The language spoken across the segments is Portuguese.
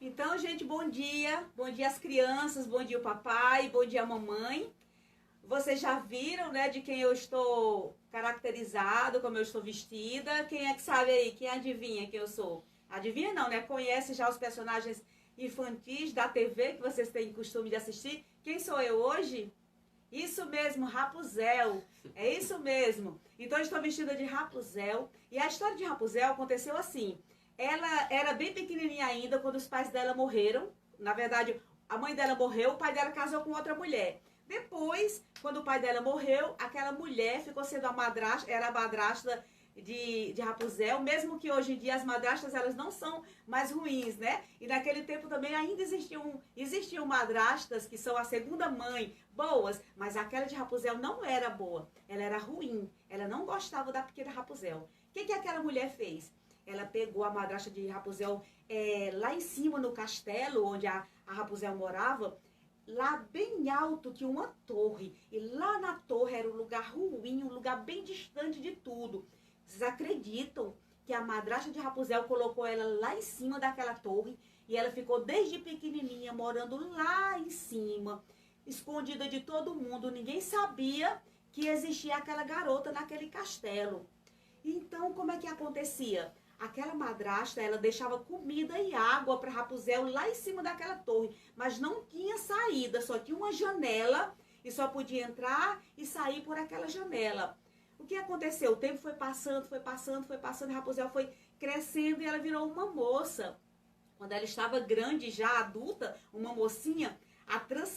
Então, gente, bom dia. Bom dia às crianças, bom dia o papai, bom dia a mamãe. Vocês já viram, né, de quem eu estou caracterizado, como eu estou vestida. Quem é que sabe aí? Quem adivinha quem eu sou? Adivinha não, né? Conhece já os personagens infantis da TV que vocês têm costume de assistir? Quem sou eu hoje? Isso mesmo, Rapunzel. É isso mesmo. Então eu estou vestida de Rapunzel. E a história de Rapunzel aconteceu assim. Ela era bem pequenininha ainda quando os pais dela morreram. Na verdade, a mãe dela morreu, o pai dela casou com outra mulher. Depois, quando o pai dela morreu, aquela mulher ficou sendo a madrasta, era a madrasta de Rapunzel, mesmo que hoje em dia as madrastas elas não são mais ruins, né? E naquele tempo também ainda existiam madrastas que são a segunda mãe, boas, mas aquela de Rapunzel não era boa, ela era ruim, ela não gostava da pequena Rapunzel. O que aquela mulher fez? Ela pegou a madrasta de Rapunzel lá em cima no castelo onde a Rapunzel morava. Lá bem alto tinha uma torre. E lá na torre era um lugar ruim, um lugar bem distante de tudo. Vocês acreditam que a madrasta de Rapunzel colocou ela lá em cima daquela torre? E ela ficou desde pequenininha morando lá em cima, escondida de todo mundo. Ninguém sabia que existia aquela garota naquele castelo. Então, como é que acontecia? Aquela madrasta, ela deixava comida e água para Rapunzel lá em cima daquela torre, mas não tinha saída, só tinha uma janela e só podia entrar e sair por aquela janela. O que aconteceu? O tempo foi passando, e Rapunzel foi crescendo e ela virou uma moça. Quando ela estava grande, já adulta, uma mocinha,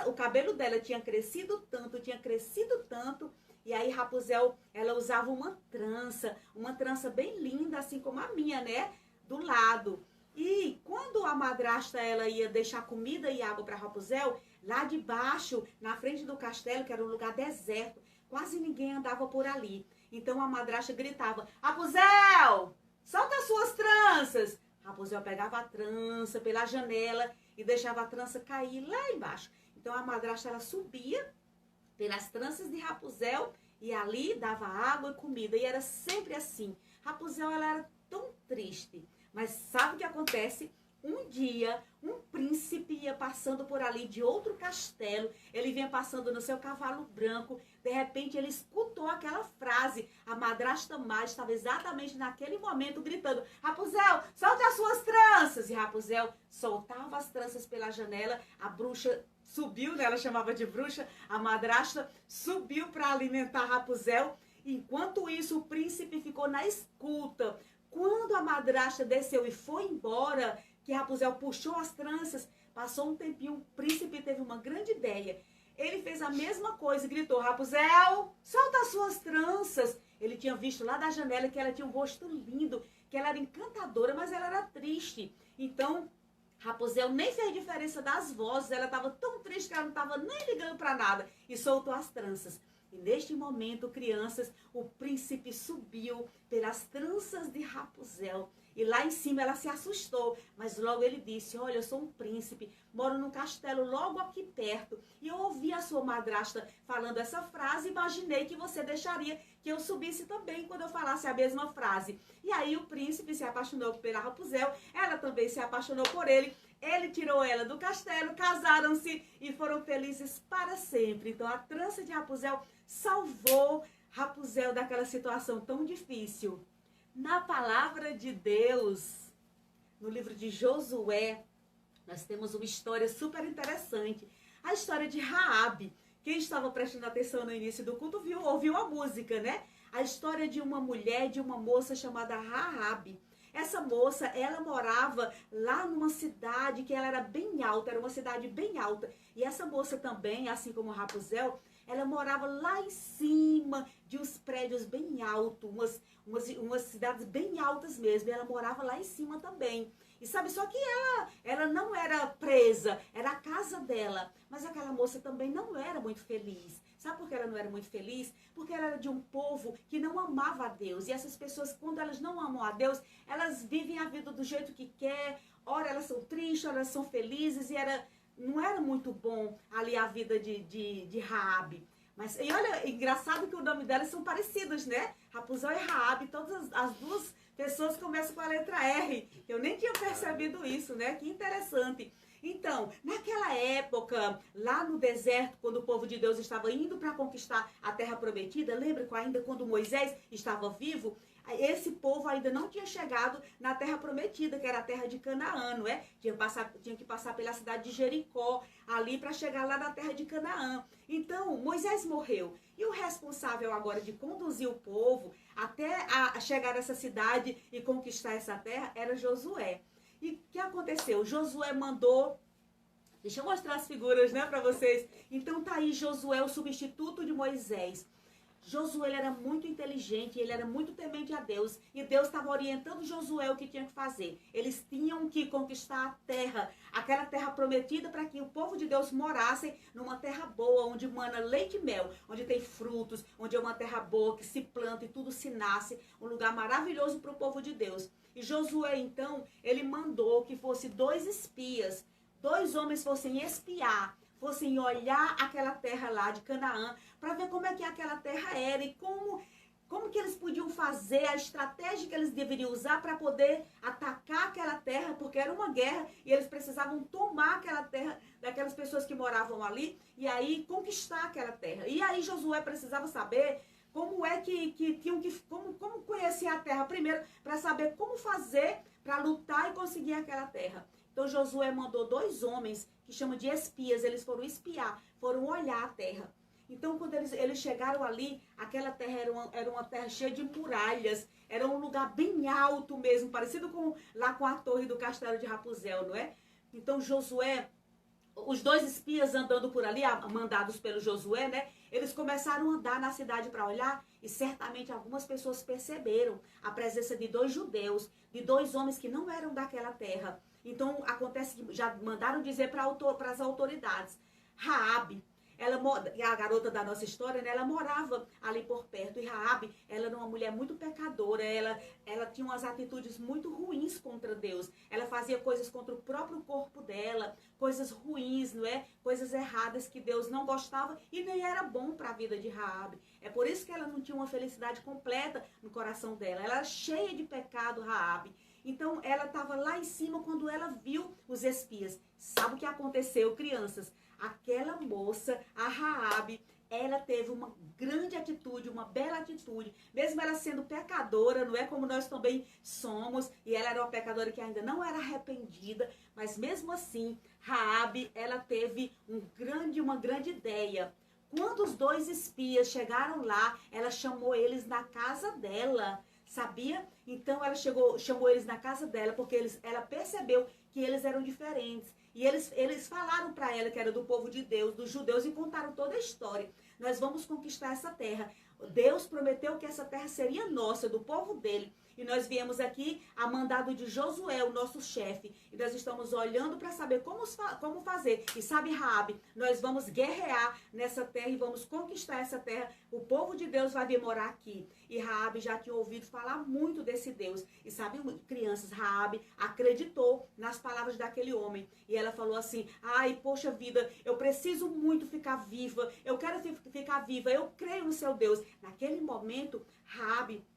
o cabelo dela tinha crescido tanto, e aí Rapunzel, ela usava uma trança bem linda, assim como a minha, né? Do lado. E quando a madrasta, ela ia deixar comida e água para Rapunzel, lá de baixo, na frente do castelo, que era um lugar deserto, quase ninguém andava por ali. Então a madrasta gritava, Rapunzel, solta as suas tranças. Rapunzel pegava a trança pela janela e deixava a trança cair lá embaixo. Então a madrasta, ela subia pelas tranças de Rapunzel e ali dava água e comida. E era sempre assim. Rapunzel, ela era tão triste. Mas sabe o que acontece? Um dia, um príncipe ia passando por ali de outro castelo. Ele vinha passando no seu cavalo branco. De repente, ele escutou aquela frase. A madrasta má estava exatamente naquele momento gritando, Rapunzel, solte as suas tranças. E Rapunzel soltava as tranças pela janela. A bruxa subiu, né? Ela chamava de bruxa. A madrasta subiu para alimentar Rapunzel. Enquanto isso, o príncipe ficou na escuta. Quando a madrasta desceu e foi embora, que Rapunzel puxou as tranças, passou um tempinho, o príncipe teve uma grande ideia. Ele fez a mesma coisa e gritou, Rapunzel, solta as suas tranças. Ele tinha visto lá da janela que ela tinha um rosto lindo, que ela era encantadora, mas ela era triste. Então, Rapunzel nem fez diferença das vozes, ela estava tão triste que ela não estava nem ligando para nada e soltou as tranças. E neste momento, crianças, o príncipe subiu pelas tranças de Rapunzel. E lá em cima ela se assustou, mas logo ele disse, olha, eu sou um príncipe, moro num castelo logo aqui perto. E eu ouvi a sua madrasta falando essa frase e imaginei que você deixaria que eu subisse também quando eu falasse a mesma frase. E aí o príncipe se apaixonou pela Rapunzel, ela também se apaixonou por ele. Ele tirou ela do castelo, casaram-se e foram felizes para sempre. Então a trança de Rapunzel salvou Rapunzel daquela situação tão difícil. Na palavra de Deus, no livro de Josué, nós temos uma história super interessante. A história de Raabe. Quem estava prestando atenção no início do culto ouviu a música, né? A história de uma mulher, de uma moça chamada Raabe. Essa moça, ela morava lá numa cidade que ela era bem alta, era uma cidade bem alta. E essa moça também, assim como Rapunzel, ela morava lá em cima de uns prédios bem altos, umas cidades bem altas mesmo. E ela morava lá em cima também. E sabe, só que ela não era presa, era a casa dela. Mas aquela moça também não era muito feliz. Sabe por que ela não era muito feliz? Porque ela era de um povo que não amava a Deus. E essas pessoas, quando elas não amam a Deus, elas vivem a vida do jeito que quer. Ora elas são tristes, ora elas são felizes. E não era muito bom ali a vida de Raabe. Mas, e olha, engraçado que o nome delas são parecidos, né? Rapunzel e Raabe, todas as duas Pessoas começam com a letra R. Eu nem tinha percebido isso, né? Que interessante. Então, naquela época, lá no deserto, quando o povo de Deus estava indo para conquistar a terra prometida, lembra que ainda quando Moisés estava vivo, esse povo ainda não tinha chegado na terra prometida, que era a terra de Canaã, não é? Tinha que passar pela cidade de Jericó, ali para chegar lá na terra de Canaã. Então, Moisés morreu. E o responsável agora de conduzir o povo até a chegar nessa cidade e conquistar essa terra era Josué. E o que aconteceu? Josué mandou... Deixa eu mostrar as figuras, né, para vocês. Então tá aí Josué, o substituto de Moisés. Josué ele era muito inteligente, ele era muito temente a Deus. E Deus estava orientando Josué o que tinha que fazer. Eles tinham que conquistar a terra, aquela terra prometida para que o povo de Deus morasse numa terra boa, onde mana leite e mel, onde tem frutos, onde é uma terra boa, que se planta e tudo se nasce. Um lugar maravilhoso para o povo de Deus. E Josué, então, ele mandou que fosse 2 espias, 2 homens fossem espiar, fossem olhar aquela terra lá de Canaã, para ver como é que aquela terra era e como que eles podiam fazer, a estratégia que eles deveriam usar para poder atacar aquela terra, porque era uma guerra e eles precisavam tomar aquela terra daquelas pessoas que moravam ali e aí conquistar aquela terra. E aí Josué precisava saber como é que tinham que, como conhecer a terra primeiro, para saber como fazer para lutar e conseguir aquela terra. Então Josué mandou 2 homens, que chama de espias, eles foram espiar, foram olhar a terra. Então quando eles chegaram ali, aquela terra era uma terra cheia de muralhas, era um lugar bem alto mesmo, parecido lá com a torre do castelo de Rapunzel, não é? Então Josué, os 2 espias andando por ali, mandados pelo Josué, né? Eles começaram a andar na cidade para olhar e certamente algumas pessoas perceberam a presença de 2 judeus, de 2 homens que não eram daquela terra. Então acontece que já mandaram dizer para as autoridades. Raabe, a garota da nossa história, né, ela morava ali por perto. E Raabe, ela era uma mulher muito pecadora, ela tinha umas atitudes muito ruins contra Deus. Ela fazia coisas contra o próprio corpo dela, coisas ruins, não é? Coisas erradas que Deus não gostava e nem era bom para a vida de Raabe. É por isso que ela não tinha uma felicidade completa no coração dela. Ela era cheia de pecado, Raabe. Então ela estava lá em cima quando ela viu os espias. Sabe o que aconteceu, crianças? Aquela moça, a Raabe, ela teve uma grande atitude, uma bela atitude. Mesmo ela sendo pecadora, não é como nós também somos. E ela era uma pecadora que ainda não era arrependida. Mas mesmo assim, Raabe, ela teve uma grande ideia. Quando os 2 espias chegaram lá, ela chamou eles na casa dela. Sabia? Então ela chamou eles na casa dela, porque ela percebeu que eles eram diferentes. E eles falaram para ela que era do povo de Deus, dos judeus, e contaram toda a história. Nós vamos conquistar essa terra. Deus prometeu que essa terra seria nossa, do povo dele. E nós viemos aqui a mandado de Josué, o nosso chefe. E nós estamos olhando para saber como fazer. E sabe, Raabe, nós vamos guerrear nessa terra e vamos conquistar essa terra. O povo de Deus vai vir morar aqui. E Raabe já tinha ouvido falar muito desse Deus. E sabe, crianças, Raabe acreditou nas palavras daquele homem. E ela falou assim, ai, poxa vida, eu preciso muito ficar viva. Eu quero ficar viva, eu creio no seu Deus. Naquele momento, Raabe,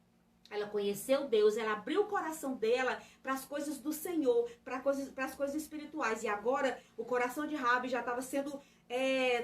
ela conheceu Deus, ela abriu o coração dela para as coisas do Senhor, para as coisas espirituais. E agora o coração de Raabe já estava sendo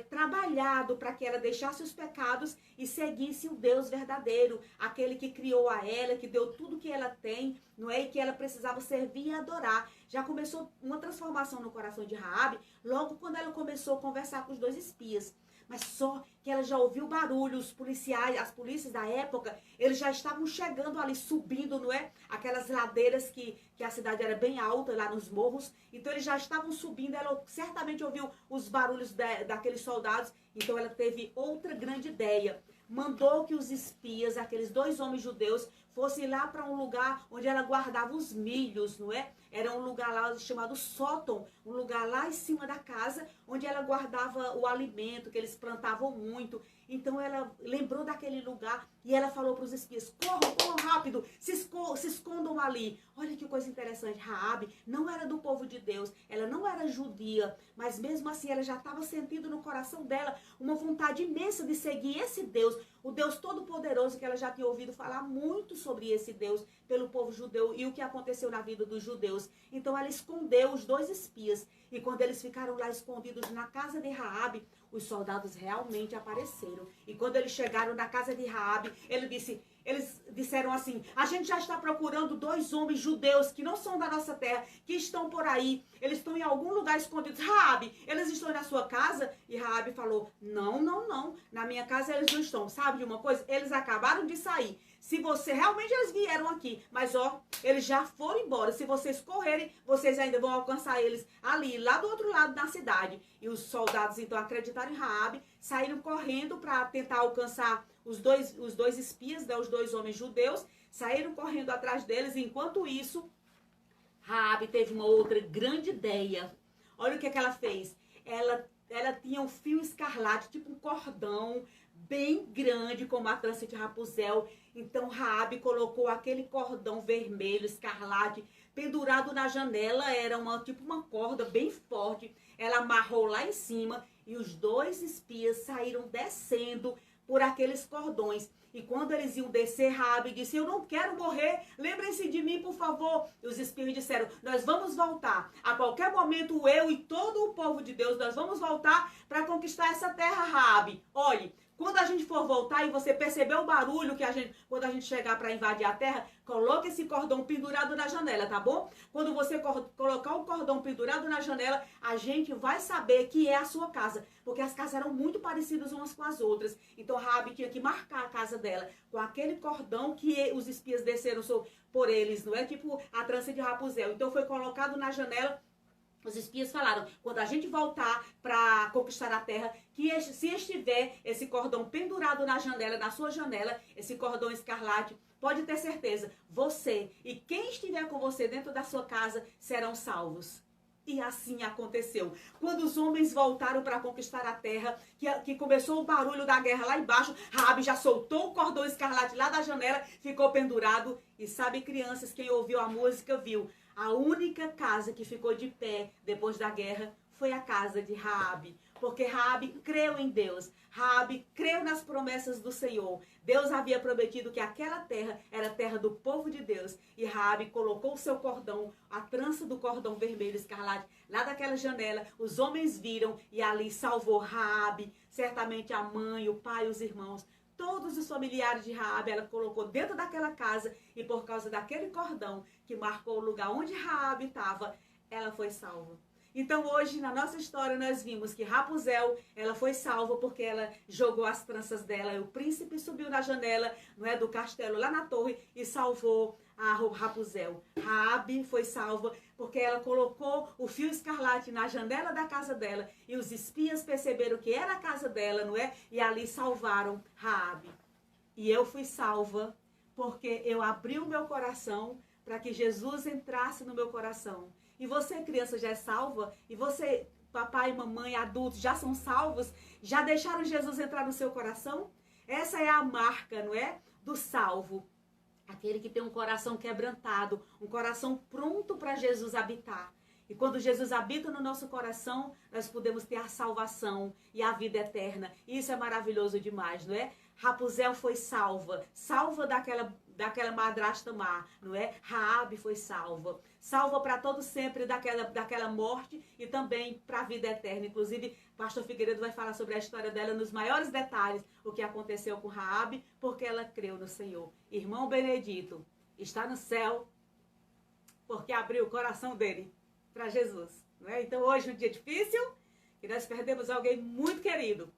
trabalhado para que ela deixasse os pecados e seguisse o Deus verdadeiro, aquele que criou a ela, que deu tudo que ela tem, não é? E que ela precisava servir e adorar. Já começou uma transformação no coração de Raabe, logo quando ela começou a conversar com os 2 espias. Mas só que ela já ouviu barulho, os policiais, as polícias da época, eles já estavam chegando ali, subindo, não é? Aquelas ladeiras que a cidade era bem alta, lá nos morros. Então eles já estavam subindo, ela certamente ouviu os barulhos daqueles soldados. Então ela teve outra grande ideia. Mandou que os espias, aqueles 2 homens judeus, fossem lá para um lugar onde ela guardava os milhos, não é? Era um lugar lá chamado sótão, um lugar lá em cima da casa, onde ela guardava o alimento, que eles plantavam muito. Então ela lembrou daquele lugar e ela falou para os espias, corram rápido, se escondam ali. Olha que coisa interessante, Raabe não era do povo de Deus, ela não era judia, mas mesmo assim ela já estava sentindo no coração dela uma vontade imensa de seguir esse Deus, O Deus Todo-Poderoso, que ela já tinha ouvido falar muito sobre esse Deus pelo povo judeu e o que aconteceu na vida dos judeus. Então ela escondeu os 2 espias. E quando eles ficaram lá escondidos na casa de Raabe, os soldados realmente apareceram. E quando eles chegaram na casa de Raabe, eles disseram assim: a gente já está procurando 2 homens judeus que não são da nossa terra, que estão por aí. Eles estão em algum lugar escondidos. Raabe, eles estão na sua casa? E Raabe falou: não, não, não. Na minha casa eles não estão. Sabe de uma coisa? Eles acabaram de sair. Se você realmente eles vieram aqui, mas ó, eles já foram embora. Se vocês correrem, vocês ainda vão alcançar eles ali, lá do outro lado da cidade. E os soldados então acreditaram em Raabe, saíram correndo para tentar alcançar os dois espias, né, os 2 homens judeus, saíram correndo atrás deles. E enquanto isso, Raabe teve uma outra grande ideia. Olha o que ela fez. Ela tinha um fio escarlate, tipo um cordão bem grande, como a trança de Rapunzel. Então Raabe colocou aquele cordão vermelho, escarlate, pendurado na janela. Era tipo uma corda bem forte. Ela amarrou lá em cima e os 2 espias saíram descendo por aqueles cordões. E quando eles iam descer, Raabe disse: eu não quero morrer, lembrem-se de mim, por favor. E os espias disseram: nós vamos voltar. A qualquer momento, eu e todo o povo de Deus, nós vamos voltar para conquistar essa terra, Raabe. Olhe, quando a gente for voltar e você perceber o barulho quando a gente chegar para invadir a terra, coloque esse cordão pendurado na janela, tá bom? Quando você colocar o cordão pendurado na janela, a gente vai saber que é a sua casa, porque as casas eram muito parecidas umas com as outras. Então Raabe tinha que marcar a casa dela com aquele cordão que os espias desceram por eles, não é? Tipo a trança de Rapunzel. Então foi colocado na janela. Os espias falaram: quando a gente voltar para conquistar a terra, que se estiver esse cordão pendurado na janela, na sua janela, esse cordão escarlate, pode ter certeza, você e quem estiver com você dentro da sua casa serão salvos. E assim aconteceu. Quando os homens voltaram para conquistar a terra, que começou o barulho da guerra lá embaixo, Raabe já soltou o cordão escarlate lá da janela, ficou pendurado. E sabe, crianças, quem ouviu a música viu. A única casa que ficou de pé depois da guerra foi a casa de Raabe. Porque Raabe creu em Deus. Raabe creu nas promessas do Senhor. Deus havia prometido que aquela terra era terra do povo de Deus. E Raabe colocou o seu cordão, a trança do cordão vermelho escarlate, lá daquela janela. Os homens viram e ali salvou Raabe. Certamente a mãe, o pai, os irmãos, todos os familiares de Raabe, ela colocou dentro daquela casa. E por causa daquele cordão que marcou o lugar onde Raabe estava, ela foi salva. Então hoje, na nossa história, nós vimos que Rapunzel, ela foi salva porque ela jogou as tranças dela. E o príncipe subiu na janela, não é, do castelo lá na torre e salvou a Rapunzel. Raabe foi salva porque ela colocou o fio escarlate na janela da casa dela. E os espias perceberam que era a casa dela, não é? E ali salvaram Raabe. E eu fui salva porque eu abri o meu coração para que Jesus entrasse no meu coração. E você, criança, já é salva? E você, papai, mamãe, adultos, já são salvos? Já deixaram Jesus entrar no seu coração? Essa é a marca, não é? Do salvo. Aquele que tem um coração quebrantado, um coração pronto para Jesus habitar. E quando Jesus habita no nosso coração, nós podemos ter a salvação e a vida eterna. E isso é maravilhoso demais, não é? Rapunzel foi salva daquela madrasta má, não é? Raabe foi salva para todo sempre daquela morte e também para a vida eterna. Inclusive, pastor Figueiredo vai falar sobre a história dela nos maiores detalhes, o que aconteceu com Raabe, porque ela creu no Senhor. Irmão Benedito está no céu porque abriu o coração dele para Jesus, não é? Então hoje é um dia difícil, que nós perdemos alguém muito querido,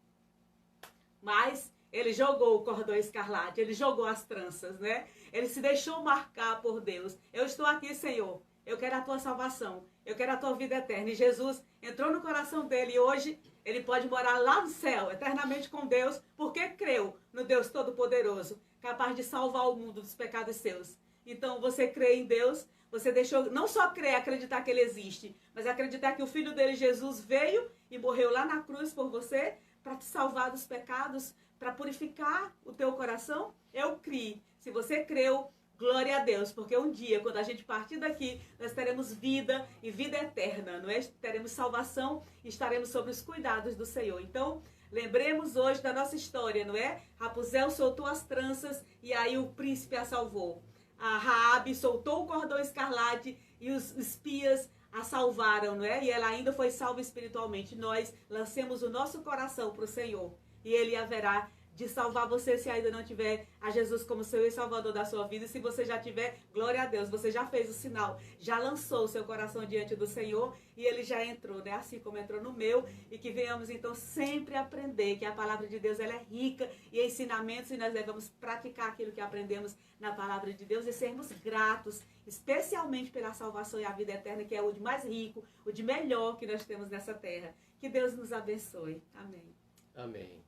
mas ele jogou o cordão escarlate, ele jogou as tranças, né? Ele se deixou marcar por Deus. Eu estou aqui, Senhor. Eu quero a tua salvação. Eu quero a tua vida eterna. E Jesus entrou no coração dele e hoje ele pode morar lá no céu, eternamente com Deus, porque creu no Deus Todo-Poderoso, capaz de salvar o mundo dos pecados seus. Então, você crê em Deus, você deixou, não só crer, acreditar que ele existe, mas acreditar que o Filho dele, Jesus, veio e morreu lá na cruz por você, para te salvar dos pecados, para purificar o teu coração. Eu criei. Se você creu, glória a Deus, porque um dia, quando a gente partir daqui, nós teremos vida e vida eterna, não é? Teremos salvação e estaremos sob os cuidados do Senhor. Então, Lembremos hoje da nossa história, não é? Rapunzel soltou as tranças e aí o príncipe a salvou. A Raabe soltou o cordão escarlate e os espias a salvaram, não é? E ela ainda foi salva espiritualmente. Nós lancemos o nosso coração para o Senhor e Ele haverá de salvar você se ainda não tiver a Jesus como Senhor e Salvador da sua vida. E se você já tiver, glória a Deus, você já fez o sinal, já lançou o seu coração diante do Senhor e Ele já entrou, né? Assim como entrou no meu. E que venhamos então sempre aprender que a palavra de Deus ela é rica e ensinamentos e nós devemos praticar aquilo que aprendemos na palavra de Deus e sermos gratos, especialmente pela salvação e a vida eterna, que é o de mais rico, o de melhor que nós temos nessa terra. Que Deus nos abençoe. Amém. Amém.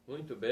Muito bem.